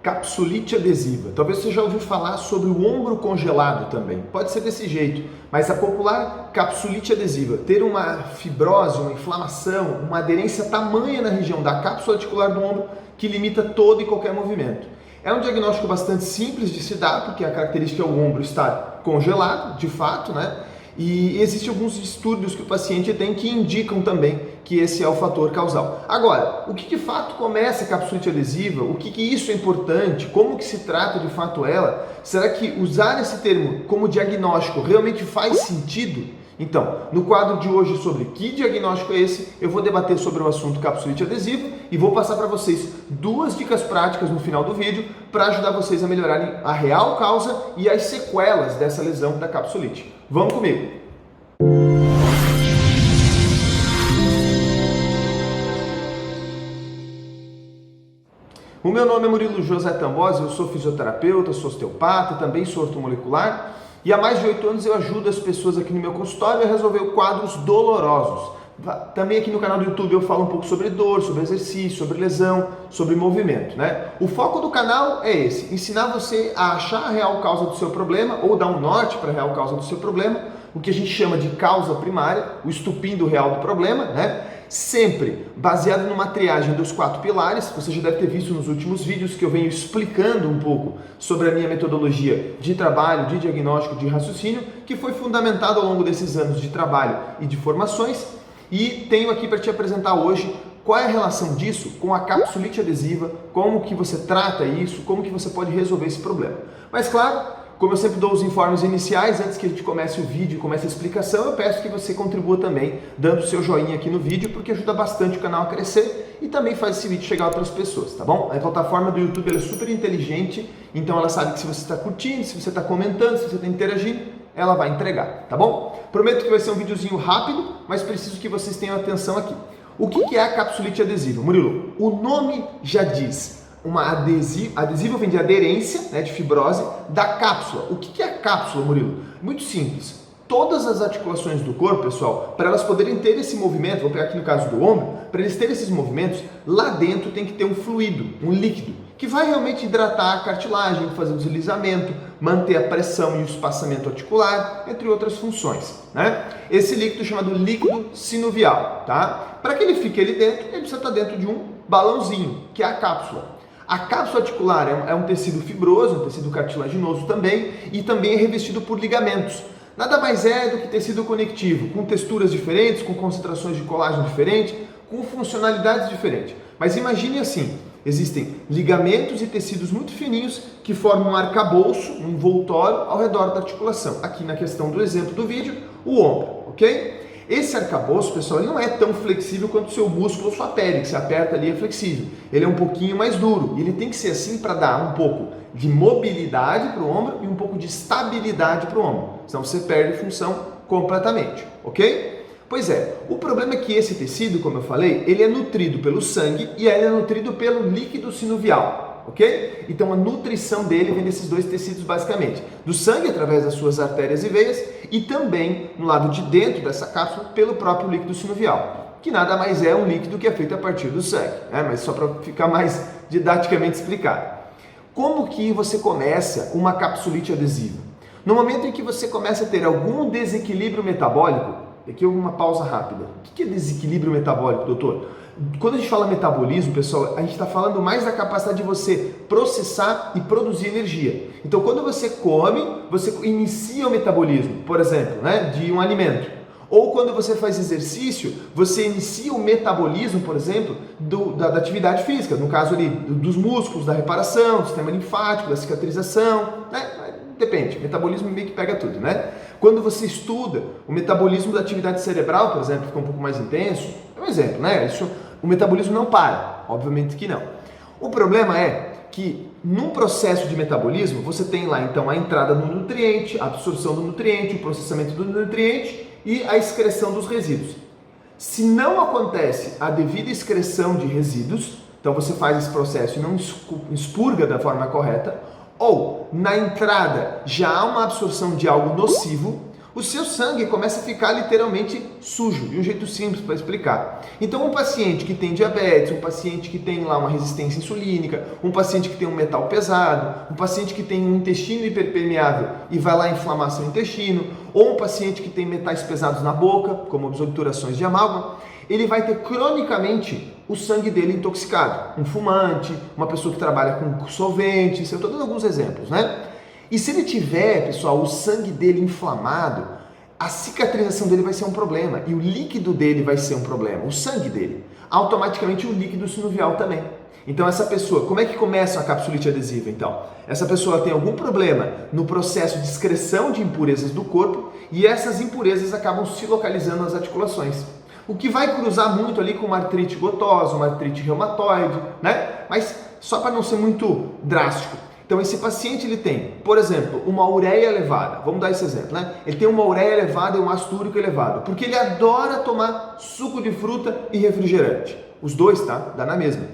capsulite adesiva. Talvez você já ouviu falar sobre o ombro congelado também. Pode ser desse jeito, mas a popular capsulite adesiva, ter uma fibrose, uma inflamação, uma aderência tamanha na região da cápsula articular do ombro que limita todo e qualquer movimento. É um diagnóstico bastante simples de se dar, porque a característica é o ombro estar congelado, de fato, né? E existem alguns distúrbios que o paciente tem que indicam também que esse é o fator causal. Agora, o que de fato começa a capsulite adesiva? O que isso é importante? Como que se trata de fato ela? Será que usar esse termo como diagnóstico realmente faz sentido? Então, no quadro de hoje sobre que diagnóstico é esse, eu vou debater sobre o assunto capsulite adesiva e vou passar para vocês 2 dicas práticas no final do vídeo para ajudar vocês a melhorarem a real causa e as sequelas dessa lesão da capsulite. Vamos comigo! O meu nome é Murilo José Tambosi, eu sou fisioterapeuta, sou osteopata, também sou ortomolecular e há mais de 8 anos eu ajudo as pessoas aqui no meu consultório a resolver quadros dolorosos. Também aqui no canal do YouTube eu falo um pouco sobre dor, sobre exercício, sobre lesão, sobre movimento, né? O foco do canal é esse, ensinar você a achar a real causa do seu problema ou dar um norte para a real causa do seu problema, o que a gente chama de causa primária, o estupim do real do problema, né? Sempre baseado numa triagem dos 4 pilares. Você já deve ter visto nos últimos vídeos que eu venho explicando um pouco sobre a minha metodologia de trabalho, de diagnóstico, de raciocínio, que foi fundamentada ao longo desses anos de trabalho e de formações. E tenho aqui para te apresentar hoje qual é a relação disso com a capsulite adesiva, como que você trata isso, como que você pode resolver esse problema. Mas claro, como eu sempre dou os informes iniciais, antes que a gente comece o vídeo e comece a explicação, eu peço que você contribua também, dando o seu joinha aqui no vídeo, porque ajuda bastante o canal a crescer e também faz esse vídeo chegar a outras pessoas, tá bom? A plataforma do YouTube ela é super inteligente, então ela sabe que se você está curtindo, se você está comentando, se você está interagindo, ela vai entregar, tá bom? Prometo que vai ser um videozinho rápido, mas preciso que vocês tenham atenção aqui. O que é a capsulite adesiva? Murilo, o nome já diz. Uma adesivo vem de aderência, né, de fibrose, da cápsula. O que é a cápsula, Murilo? Muito simples. Todas as articulações do corpo, pessoal, para elas poderem ter esse movimento, vou pegar aqui no caso do ombro, para eles terem esses movimentos, lá dentro tem que ter um fluido, um líquido, que vai realmente hidratar a cartilagem, fazer o deslizamento, manter a pressão e o espaçamento articular, entre outras funções, né? Esse líquido é chamado líquido sinovial, tá? Para que ele fique ali dentro, ele precisa estar dentro de um balãozinho, que é a cápsula. A cápsula articular é um tecido fibroso, um tecido cartilaginoso também, e também é revestido por ligamentos. Nada mais é do que tecido conectivo, com texturas diferentes, com concentrações de colágeno diferentes, com funcionalidades diferentes. Mas imagine assim, existem ligamentos e tecidos muito fininhos que formam um arcabouço, um envoltório ao redor da articulação. Aqui na questão do exemplo do vídeo, o ombro, ok? Esse arcabouço, pessoal, ele não é tão flexível quanto o seu músculo ou sua pele, que você aperta ali é flexível. Ele é um pouquinho mais duro e ele tem que ser assim para dar um pouco de mobilidade para o ombro e um pouco de estabilidade para o ombro, senão você perde função completamente, ok? Pois é, o problema é que esse tecido, como eu falei, ele é nutrido pelo sangue e ele é nutrido pelo líquido sinovial, ok? Então a nutrição dele vem desses 2 tecidos basicamente, do sangue através das suas artérias e veias e também no lado de dentro dessa cápsula pelo próprio líquido sinovial, que nada mais é um líquido que é feito a partir do sangue, né? Mas só para ficar mais didaticamente explicado. Como que você começa uma capsulite adesiva? No momento em que você começa a ter algum desequilíbrio metabólico, aqui uma pausa rápida. O que é desequilíbrio metabólico, doutor? Quando a gente fala metabolismo, pessoal, a gente está falando mais da capacidade de você processar e produzir energia. Então, quando você come, você inicia o metabolismo, por exemplo, né, de um alimento. Ou quando você faz exercício, você inicia o metabolismo, por exemplo, da atividade física, no caso ali dos músculos, da reparação, do sistema linfático, da cicatrização, né? Depende, o metabolismo meio que pega tudo, né? Quando você estuda o metabolismo da atividade cerebral, por exemplo, fica um pouco mais intenso, é um exemplo, né? O metabolismo não para, obviamente que não. O problema é que num processo de metabolismo, você tem lá então a entrada do nutriente, a absorção do nutriente, o processamento do nutriente e a excreção dos resíduos. Se não acontece a devida excreção de resíduos, então você faz esse processo e não expurga da forma correta, ou na entrada já há uma absorção de algo nocivo, o seu sangue começa a ficar literalmente sujo, de um jeito simples para explicar. Então, um paciente que tem diabetes, um paciente que tem lá uma resistência insulínica, um paciente que tem um metal pesado, um paciente que tem um intestino hiperpermeável e vai lá inflamar seu intestino, ou um paciente que tem metais pesados na boca, como obturações de amálgama, ele vai ter cronicamente o sangue dele intoxicado. Um fumante, uma pessoa que trabalha com solventes, eu estou dando alguns exemplos, né? E se ele tiver, pessoal, o sangue dele inflamado, a cicatrização dele vai ser um problema e o líquido dele vai ser um problema, o sangue dele. Automaticamente o líquido sinovial também. Então essa pessoa, como é que começa a capsulite adesiva então? Essa pessoa tem algum problema no processo de excreção de impurezas do corpo e essas impurezas acabam se localizando nas articulações. O que vai cruzar muito ali com uma artrite gotosa, uma artrite reumatoide, né? Mas só para não ser muito drástico. Então esse paciente ele tem, por exemplo, uma ureia elevada. Vamos dar esse exemplo, né? Ele tem uma ureia elevada e um ácido úrico elevado, porque ele adora tomar suco de fruta e refrigerante. Os dois, tá? Dá na mesma.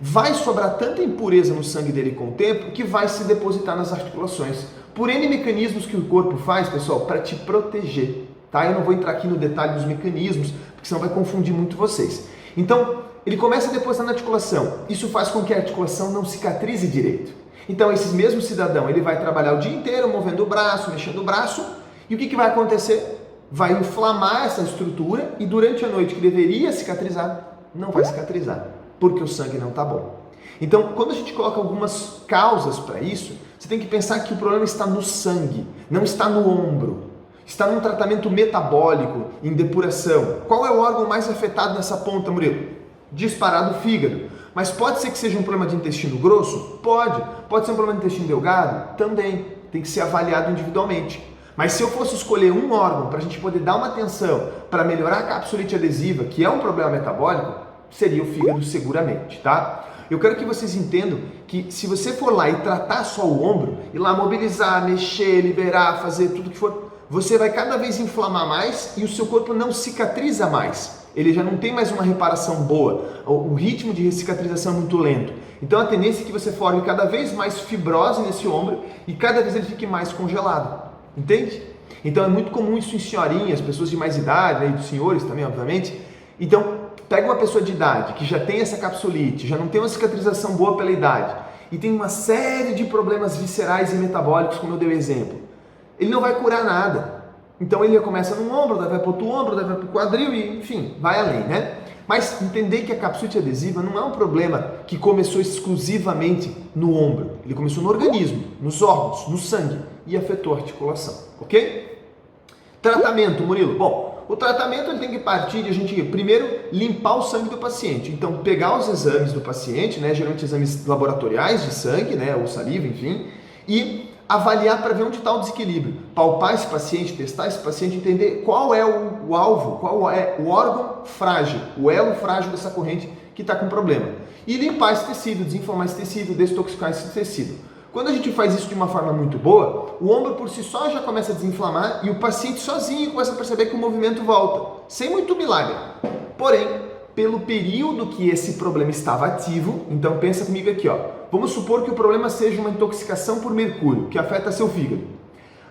Vai sobrar tanta impureza no sangue dele com o tempo que vai se depositar nas articulações. Por N mecanismos que o corpo faz, pessoal, para te proteger, tá? Eu não vou entrar aqui no detalhe dos mecanismos, porque senão vai confundir muito vocês. Então, ele começa a depositar na articulação. Isso faz com que a articulação não cicatrize direito. Então, esse mesmo cidadão, ele vai trabalhar o dia inteiro movendo o braço, mexendo o braço, e o que vai acontecer? Vai inflamar essa estrutura e durante a noite que deveria cicatrizar, não vai cicatrizar, porque o sangue não está bom. Então, quando a gente coloca algumas causas para isso, você tem que pensar que o problema está no sangue, não está no ombro. Está num tratamento metabólico, em depuração. Qual é o órgão mais afetado nessa ponta, Murilo? Disparado o fígado. Mas pode ser que seja um problema de intestino grosso? Pode. Pode ser um problema de intestino delgado? Também. Tem que ser avaliado individualmente. Mas se eu fosse escolher um órgão para a gente poder dar uma atenção para melhorar a capsulite adesiva, que é um problema metabólico, seria o fígado seguramente, tá? Eu quero que vocês entendam que se você for lá e tratar só o ombro, ir lá mobilizar, mexer, liberar, fazer tudo que for, você vai cada vez inflamar mais e o seu corpo não cicatriza mais. Ele já não tem mais uma reparação boa, o ritmo de cicatrização é muito lento. Então a tendência é que você forme cada vez mais fibrose nesse ombro e cada vez ele fique mais congelado, entende? Então é muito comum isso em senhorinhas, pessoas de mais idade, né, e dos senhores também, obviamente. Então pega uma pessoa de idade que já tem essa capsulite, já não tem uma cicatrização boa pela idade e tem uma série de problemas viscerais e metabólicos, como eu dei o exemplo. Ele não vai curar nada. Então ele começa num ombro, daí vai para outro ombro, daí vai para o quadril e, enfim, vai além, né? Mas entender que a capsulite adesiva não é um problema que começou exclusivamente no ombro. Ele começou no organismo, nos órgãos, no sangue e afetou a articulação, ok? Tratamento, Murilo. Bom, o tratamento ele tem que partir de a gente, primeiro, limpar o sangue do paciente. Então, pegar os exames do paciente, né, geralmente exames laboratoriais de sangue, né, ou saliva, enfim, e avaliar para ver onde está o desequilíbrio, palpar esse paciente, testar esse paciente, entender qual é o alvo, qual é o órgão frágil, o elo frágil dessa corrente que está com problema. E limpar esse tecido, desinflamar esse tecido, desintoxicar esse tecido. Quando a gente faz isso de uma forma muito boa, o ombro por si só já começa a desinflamar e o paciente sozinho começa a perceber que o movimento volta, sem muito milagre. Porém, pelo período que esse problema estava ativo, então pensa comigo aqui, ó. Vamos supor que o problema seja uma intoxicação por mercúrio, que afeta seu fígado.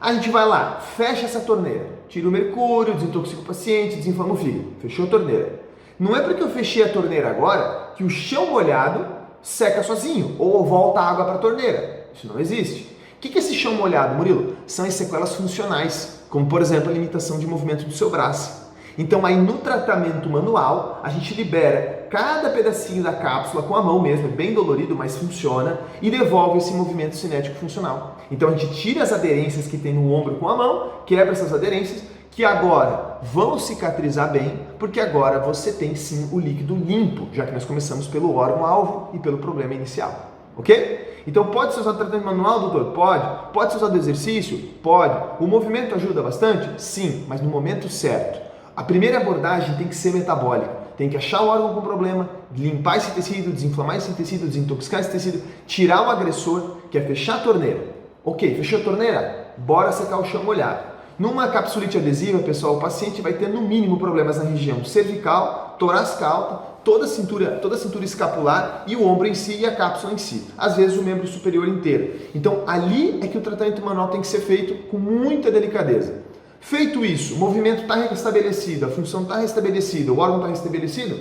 A gente vai lá, fecha essa torneira, tira o mercúrio, desintoxica o paciente, desinflama o fígado. Fechou a torneira. Não é porque eu fechei a torneira agora que o chão molhado seca sozinho ou volta água para a torneira. Isso não existe. O que é esse chão molhado, Murilo? São as sequelas funcionais, como por exemplo a limitação de movimento do seu braço. Então aí no tratamento manual, a gente libera cada pedacinho da cápsula com a mão mesmo, é bem dolorido, mas funciona, e devolve esse movimento cinético funcional. Então a gente tira as aderências que tem no ombro com a mão, quebra essas aderências, que agora vão cicatrizar bem, porque agora você tem sim o líquido limpo, já que nós começamos pelo órgão-alvo e pelo problema inicial. Ok? Então pode ser usado tratamento manual, doutor? Pode. Pode ser usado exercício? Pode. O movimento ajuda bastante? Sim, mas no momento certo. A primeira abordagem tem que ser metabólica. Tem que achar o órgão com problema, limpar esse tecido, desinflamar esse tecido, desintoxicar esse tecido, tirar o agressor, que é fechar a torneira. Ok, fechou a torneira? Bora secar o chão molhado. Numa capsulite adesiva, pessoal, o paciente vai ter no mínimo problemas na região cervical, torácica alta, toda a cintura escapular e o ombro em si e a cápsula em si. Às vezes o membro superior inteiro. Então ali é que o tratamento manual tem que ser feito com muita delicadeza. Feito isso, o movimento está restabelecido, a função está restabelecida, o órgão está restabelecido,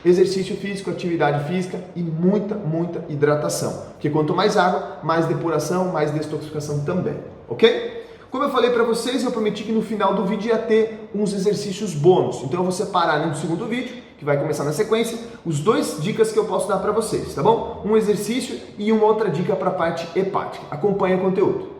exercício físico, atividade física e muita hidratação. Porque quanto mais água, mais depuração, mais detoxificação também, ok? Como eu falei para vocês, eu prometi que no final do vídeo ia ter uns exercícios bônus. Então eu vou separar no segundo vídeo, que vai começar na sequência, os 2 dicas que eu posso dar para vocês, tá bom? Um exercício e uma outra dica para a parte hepática. Acompanhe o conteúdo.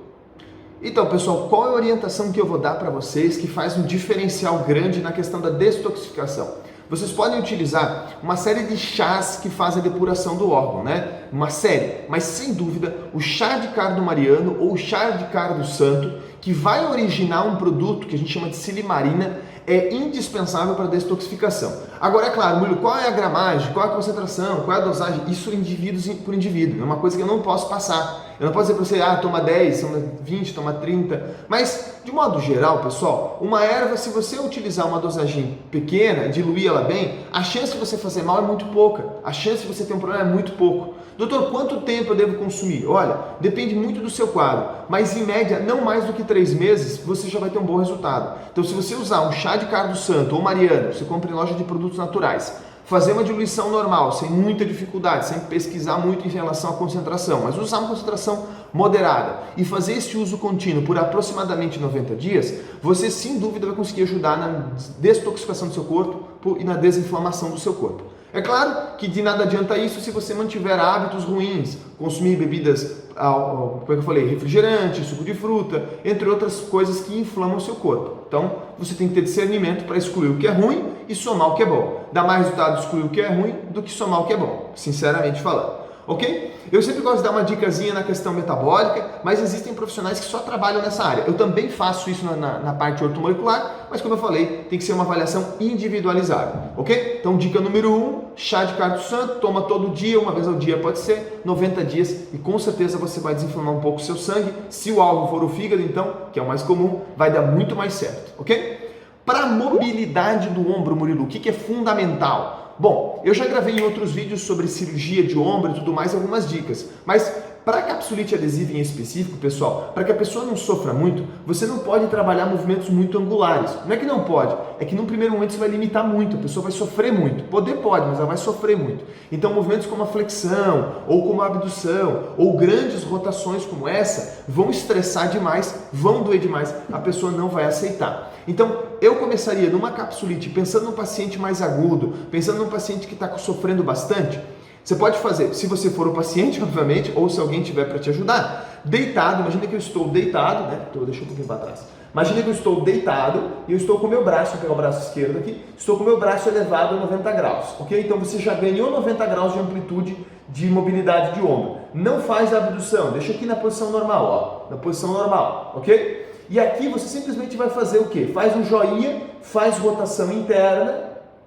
Então, pessoal, qual é a orientação que eu vou dar para vocês que faz um diferencial grande na questão da detoxificação? Vocês podem utilizar uma série de chás que fazem a depuração do órgão, né? Uma série, mas sem dúvida, o chá de cardo mariano ou o chá de cardo santo, que vai originar um produto que a gente chama de silimarina, é indispensável para a detoxificação. Agora, é claro, Murilo, qual é a gramagem, qual é a concentração, qual é a dosagem? Isso indivíduo por indivíduo, é uma coisa que eu não posso passar. Eu não posso dizer para você, toma 10, toma 20, toma 30, mas de modo geral, pessoal, uma erva, se você utilizar uma dosagem pequena, diluir ela bem, a chance de você fazer mal é muito pouca, a chance de você ter um problema é muito pouco. Doutor, quanto tempo eu devo consumir? Olha, depende muito do seu quadro, mas em média, não mais do que 3 meses, você já vai ter um bom resultado. Então, se você usar um chá de cardo santo ou mariano, você compra em loja de produtos naturais, fazer uma diluição normal, sem muita dificuldade, sem pesquisar muito em relação à concentração, mas usar uma concentração moderada e fazer esse uso contínuo por aproximadamente 90 dias, você sem dúvida vai conseguir ajudar na detoxificação do seu corpo e na desinflamação do seu corpo. É claro que de nada adianta isso se você mantiver hábitos ruins, consumir bebidas, como eu falei, refrigerante, suco de fruta, entre outras coisas que inflamam o seu corpo. Então, você tem que ter discernimento para excluir o que é ruim e somar o que é bom. Dá mais resultado excluir o que é ruim do que somar o que é bom, sinceramente falando. Ok? Eu sempre gosto de dar uma dicasinha na questão metabólica, mas existem profissionais que só trabalham nessa área. Eu também faço isso na parte ortomolecular, mas como eu falei, tem que ser uma avaliação individualizada, ok? Então, dica número 1, chá de cardo santo, toma todo dia, uma vez ao dia pode ser, 90 dias e com certeza você vai desinflamar um pouco o seu sangue. Se o alvo for o fígado, então, que é o mais comum, vai dar muito mais certo, ok? Para a mobilidade do ombro, Murilo, o que é fundamental? Bom, eu já gravei em outros vídeos sobre cirurgia de ombro e tudo mais, algumas dicas, mas para a capsulite adesiva em específico, pessoal, para que a pessoa não sofra muito, você não pode trabalhar movimentos muito angulares. Não é que não pode, é que num primeiro momento você vai limitar muito, a pessoa vai sofrer muito. Poder pode, mas ela vai sofrer muito. Então movimentos como a flexão, ou como a abdução, ou grandes rotações como essa, vão estressar demais, vão doer demais, a pessoa não vai aceitar. Então, eu começaria numa capsulite, pensando num paciente mais agudo, pensando num paciente que está sofrendo bastante. Você pode fazer, se você for o paciente, obviamente, ou se alguém tiver para te ajudar, deitado. Imagina que eu estou deitado, né? Deixa um pouquinho para trás. Imagina que eu estou deitado e eu estou com o meu braço, vou pegar o braço esquerdo aqui, estou com o meu braço elevado a 90 graus, ok? Então você já ganhou 90 graus de amplitude de mobilidade de ombro. Não faz a abdução, deixa aqui na posição normal, ó, na posição normal, ok? E aqui você simplesmente vai fazer o quê? Faz um joinha, faz rotação interna,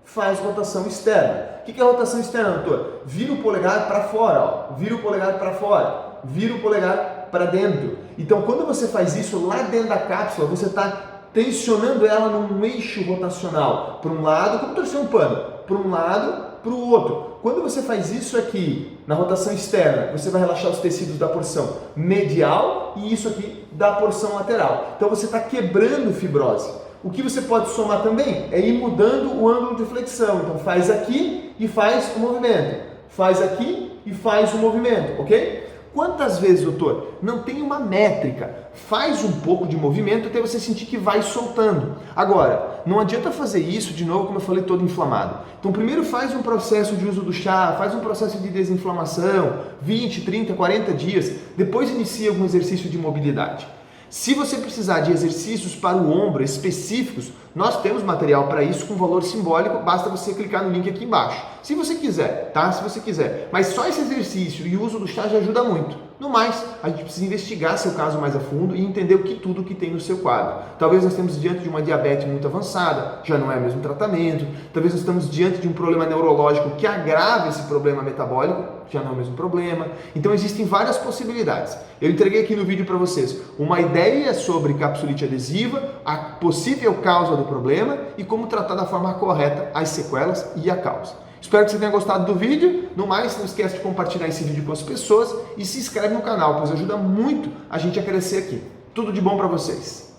faz rotação externa. O que é rotação externa, doutor? Vira o polegar para fora, ó. Vira o polegar para fora, vira o polegar para dentro. Então, quando você faz isso lá dentro da cápsula, você está tensionando ela num eixo rotacional, para um lado, como torcer um pano, para um lado, para o outro. Quando você faz isso aqui, na rotação externa, você vai relaxar os tecidos da porção medial e isso aqui da porção lateral. Então, você está quebrando fibrose. O que você pode somar também é ir mudando o ângulo de flexão. Então faz aqui e faz o movimento. Faz aqui e faz o movimento, ok? Quantas vezes, doutor? Não tem uma métrica. Faz um pouco de movimento até você sentir que vai soltando. Agora, não adianta fazer isso de novo, como eu falei, todo inflamado. Então primeiro faz um processo de uso do chá, faz um processo de desinflamação, 20, 30, 40 dias. Depois inicia algum exercício de mobilidade. Se você precisar de exercícios para o ombro específicos, nós temos material para isso com valor simbólico, basta você clicar no link aqui embaixo. Se você quiser, tá? Se você quiser. Mas só esse exercício e o uso do chá já ajuda muito. No mais, a gente precisa investigar seu caso mais a fundo e entender tudo que tem no seu quadro. Talvez nós estamos diante de uma diabetes muito avançada, já não é o mesmo tratamento. Talvez nós estamos diante de um problema neurológico que agrava esse problema metabólico, já não é o mesmo problema. Então existem várias possibilidades. Eu entreguei aqui no vídeo para vocês uma ideia sobre capsulite adesiva, a possível causa do problema e como tratar da forma correta as sequelas e a causa. Espero que você tenha gostado do vídeo. No mais, não esquece de compartilhar esse vídeo com as pessoas e se inscreve no canal, pois ajuda muito a gente a crescer aqui. Tudo de bom para vocês!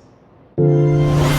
Música